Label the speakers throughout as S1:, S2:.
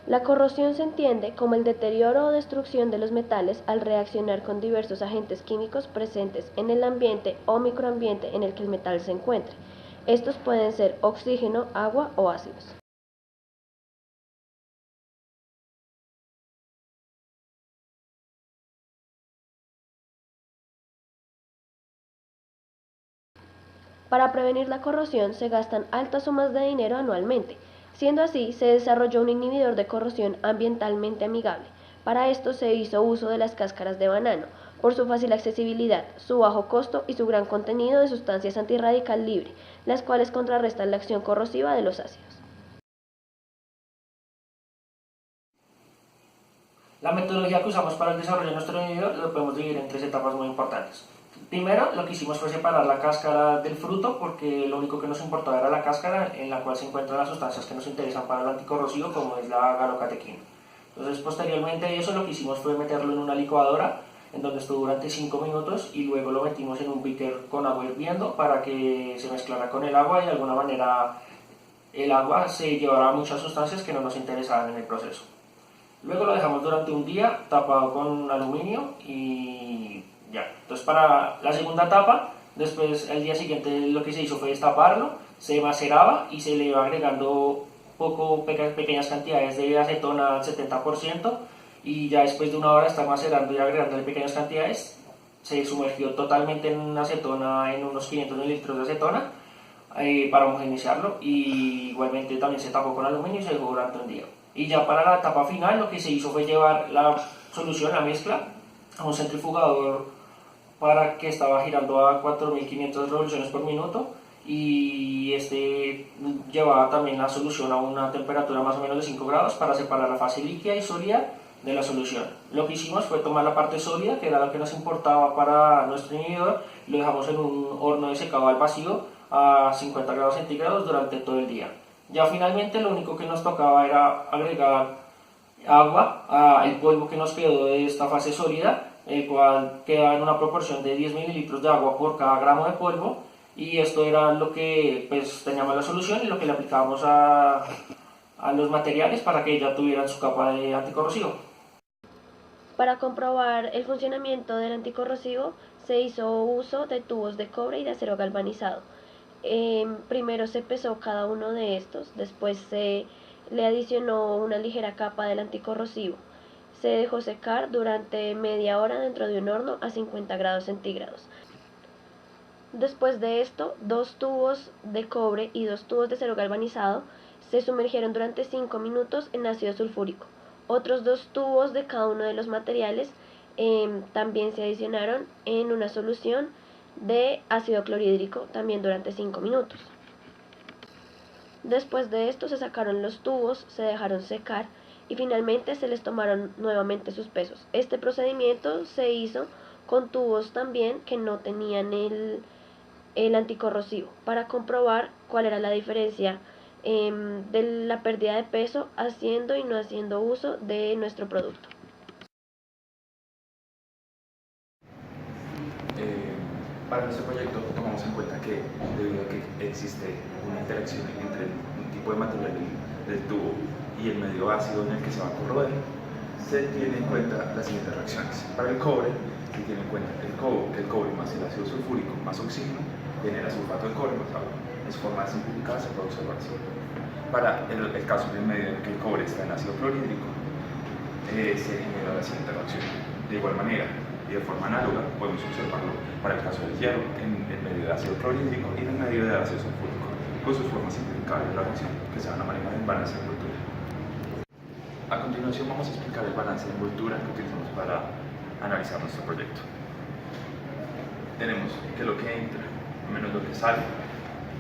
S1: La corrosión se entiende como el deterioro o destrucción de los metales al reaccionar con diversos agentes químicos presentes en el ambiente o microambiente en el que el metal se encuentre. Estos pueden ser oxígeno, agua o ácidos. Para prevenir la corrosión se gastan altas sumas de dinero anualmente. Siendo así, se desarrolló un inhibidor de corrosión ambientalmente amigable. Para esto se hizo uso de las cáscaras de banano, por su fácil accesibilidad, su bajo costo y su gran contenido de sustancias antirradical libre, las cuales contrarrestan la acción corrosiva de los ácidos.
S2: La metodología que usamos para el desarrollo de nuestro inhibidor lo podemos dividir en tres etapas muy importantes. Primero, lo que hicimos fue separar la cáscara del fruto, porque lo único que nos importaba era la cáscara, en la cual se encuentran las sustancias que nos interesan para el anticorrosivo, como es la galocatequina. Entonces, posteriormente a eso, lo que hicimos fue meterlo en una licuadora, en donde estuvo durante 5 minutos, y luego lo metimos en un beaker con agua hirviendo para que se mezclara con el agua y de alguna manera el agua se llevara muchas sustancias que no nos interesaban en el proceso. Luego lo dejamos durante un día tapado con aluminio y ya. Entonces, para la segunda etapa, después el día siguiente lo que se hizo fue destaparlo, se maceraba y se le iba agregando pequeñas cantidades de acetona al 70%, y ya después de una hora de estar macerando y agregándole pequeñas cantidades, se sumergió totalmente en acetona, en unos 500 mililitros de acetona, para homogeneizarlo, y igualmente también se tapó con aluminio y se dejó durante un día. Y ya para la etapa final lo que se hizo fue llevar la solución, la mezcla, a un centrifugador para que estaba girando a 4500 revoluciones por minuto, y este llevaba también la solución a una temperatura más o menos de 5 grados para separar la fase líquida y sólida de la solución. Lo que hicimos fue tomar la parte sólida, que era la que nos importaba para nuestro inhibidor, y lo dejamos en un horno de secado al vacío a 50 grados centígrados durante todo el día. Ya finalmente lo único que nos tocaba era agregar agua al polvo que nos quedó de esta fase sólida, el cual quedaba en una proporción de 10 mililitros de agua por cada gramo de polvo, y esto era lo que pues teníamos la solución y lo que le aplicábamos a los materiales para que ya tuvieran su capa de anticorrosivo.
S1: Para comprobar el funcionamiento del anticorrosivo se hizo uso de tubos de cobre y de acero galvanizado. Primero se pesó cada uno de estos, después se le adicionó una ligera capa del anticorrosivo. Se dejó secar durante media hora dentro de un horno a 50 grados centígrados. Después de esto, 2 tubos de cobre y 2 tubos de acero galvanizado se sumergieron durante 5 minutos en ácido sulfúrico. Otros 2 tubos de cada uno de los materiales también se adicionaron en una solución de ácido clorhídrico también durante 5 minutos. Después de esto se sacaron los tubos, se dejaron secar y finalmente se les tomaron nuevamente sus pesos. Este procedimiento se hizo con tubos también que no tenían el anticorrosivo, para comprobar cuál era la diferencia de la pérdida de peso haciendo y no haciendo uso de nuestro producto.
S3: Para nuestro proyecto tomamos en cuenta que debido a que existe una interacción entre un tipo de material del tubo y el medio ácido en el que se va a corroer, se tiene en cuenta las siguientes reacciones. Para el cobre, se tiene en cuenta que el cobre más el ácido sulfúrico más oxígeno genera sulfato de cobre más agua. De forma simplificada se puede observar así. Para el caso del medio en que el cobre está en ácido clorhídrico, se genera la siguiente reacción. De igual manera, y de forma análoga, podemos observarlo para el caso del hierro en el medio de ácido clorhídrico y en el medio de ácido sulfúrico, con sus formas simplificadas de la reacción que se van a manejar en balance de envoltura. A continuación vamos a explicar el balance de envoltura que utilizamos para analizar nuestro proyecto. Tenemos que lo que entra menos lo que sale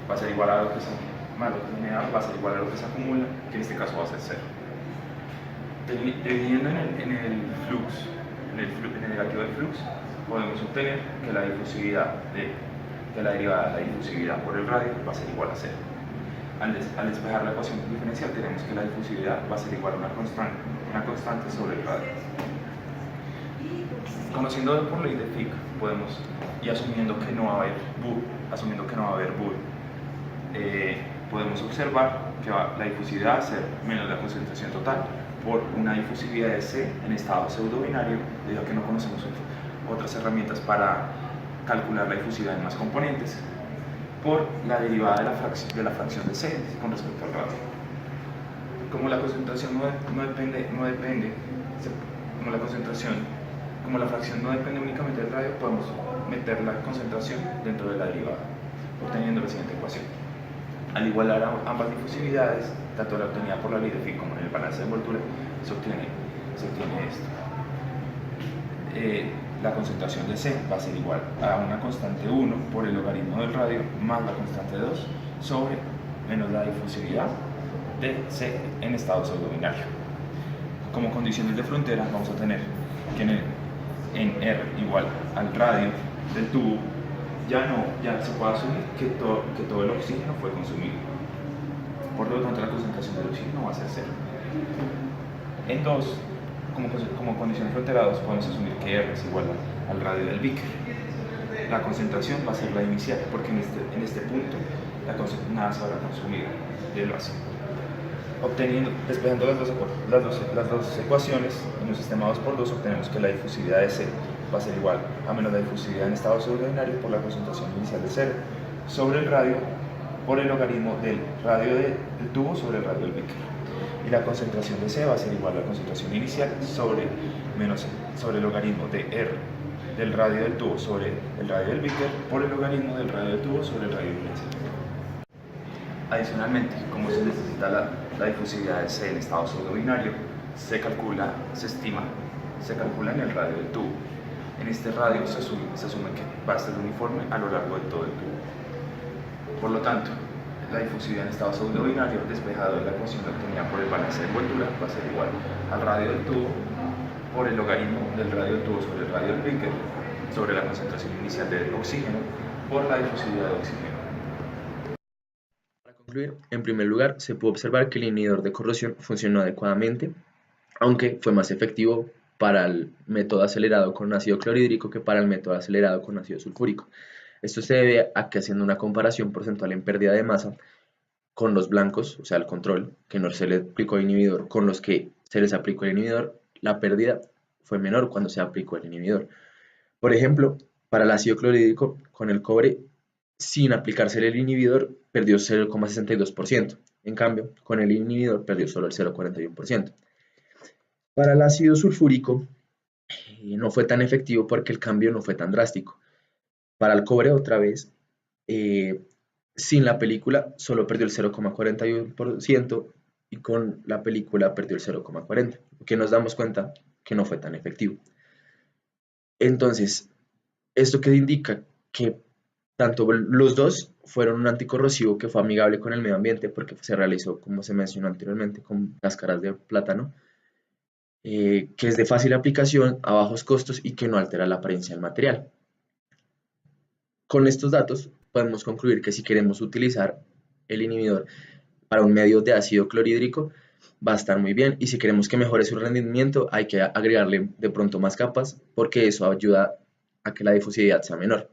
S3: va a ser igual a lo que sale, más lo que genera va a ser igual a lo que se acumula, que en este caso va a ser 0. Dividiendo en el flux, en el negativo del flux, podemos obtener que la difusividad de la derivada de la difusividad por el radio va a ser igual a 0. Al despejar la ecuación diferencial tenemos que la difusividad va a ser igual a una constante sobre el radio. Conociendo por ley de Fick, podemos, y asumiendo que no va a haber Boole, podemos observar que la difusividad va a ser menos la concentración total, por una difusividad de C en estado pseudobinario, debido a que no conocemos otras herramientas para calcular la difusividad en más componentes, por la derivada de la fracción de C con respecto al radio. Como la concentración como la fracción no depende únicamente del radio, podemos meter la concentración dentro de la derivada, obteniendo la siguiente ecuación. Al igualar ambas difusividades, tanto la obtenida por la ley de Fick como en el balance de envoltura, se obtiene esto. La concentración de C va a ser igual a una constante 1 por el logaritmo del radio más la constante 2 sobre menos la difusividad de C en estado pseudobinario. Como condiciones de frontera vamos a tener que en R igual al radio del tubo ya se puede asumir que todo el oxígeno fue consumido. Por lo tanto, la concentración del oxígeno va a ser 0. En 2, como condición de frontera 2, podemos asumir que R es igual al radio del Beaker. La concentración va a ser la inicial, porque en este punto nada se va a consumir del vacío. Despejando las dos ecuaciones en un sistema 2×2, obtenemos que la difusividad de C va a ser igual a menos la difusividad en estado pseudobinario por la concentración inicial de 0 sobre el radio por el logaritmo del radio del tubo sobre el radio del Beaker. Y la concentración de C va a ser igual a la concentración inicial sobre el logaritmo de R del radio del tubo sobre el radio del Beaker por el logaritmo del radio del tubo sobre el radio del Beaker. Adicionalmente, como se necesita la difusividad de C en estado pseudobinario, se calcula en el radio del tubo. En este radio se asume que va a ser uniforme a lo largo de todo el tubo. Por lo tanto, la difusividad en estado pseudobinario, despejado de la ecuación obtenida por el balance de envoltura, va a ser igual al radio del tubo por el logaritmo del radio del tubo sobre el radio del Beaker sobre la concentración inicial de oxígeno por la difusividad de oxígeno.
S4: Para concluir, en primer lugar, se puede observar que el inhibidor de corrosión funcionó adecuadamente, aunque fue más efectivo para el método acelerado con ácido clorhídrico que para el método acelerado con ácido sulfúrico. Esto se debe a que, haciendo una comparación porcentual en pérdida de masa con los blancos, o sea el control, que no se le aplicó el inhibidor, con los que se les aplicó el inhibidor, la pérdida fue menor cuando se aplicó el inhibidor. Por ejemplo, para el ácido clorhídrico con el cobre, sin aplicársele el inhibidor, perdió 0,62%. En cambio, con el inhibidor perdió solo el 0,41%. Para el ácido sulfúrico no fue tan efectivo porque el cambio no fue tan drástico. Para el cobre, otra vez, sin la película solo perdió el 0,41% y con la película perdió el 0,40%, que nos damos cuenta que no fue tan efectivo. Entonces, esto que indica que tanto los dos fueron un anticorrosivo que fue amigable con el medio ambiente porque se realizó, como se mencionó anteriormente, con cáscaras de plátano, que es de fácil aplicación, a bajos costos y que no altera la apariencia del material. Con estos datos podemos concluir que si queremos utilizar el inhibidor para un medio de ácido clorhídrico va a estar muy bien, y si queremos que mejore su rendimiento hay que agregarle de pronto más capas porque eso ayuda a que la difusividad sea menor.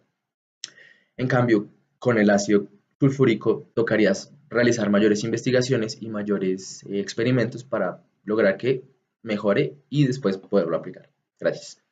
S4: En cambio, con el ácido sulfúrico tocaría realizar mayores investigaciones y mayores experimentos para lograr que mejore y después poderlo aplicar. Gracias.